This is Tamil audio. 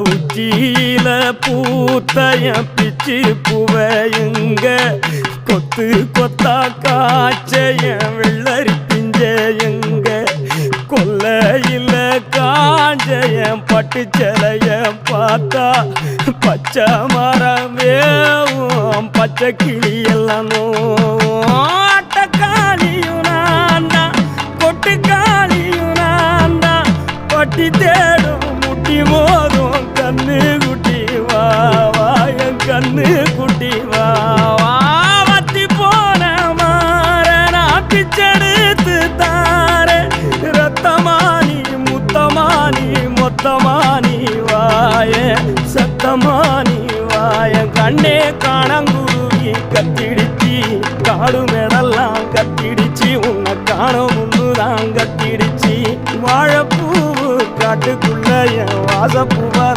உச்சியில பூத்தைய பிச்சு புவையுங்க கொத்து கொத்தா காய்ச்சைய வெள்ளரி பிஞ்சையுங்க கொல்லையில காஞ்சைய பட்டு சிலைய பார்த்தா பச்சை மரம் வேவும் பச்சை கிளி எல்லாம் ஆட்டக்காளியும் நான் தான் கொட்டுக்காளியும் நான் தான் பட்டி தேடும் முட்டி மோதும் கண்ணு குட்டி வா வா என் கண்ணு குட்டி வா வா வத்தி போன மாற நான் பிச்செடுத்து தார ரத்தமானி முத்தமானி மொத்தமானி வாய சத்தமானி வாய கண்ணே காணங்குருவி கத்திடுச்சி காடு மேடெல்லாம் கத்திடுச்சி உன்னை காணும் முன்னுதான் கத்திடுச்சி வாழைப்பூவு காட்டுக்குள்ள என் வாசப்பூவா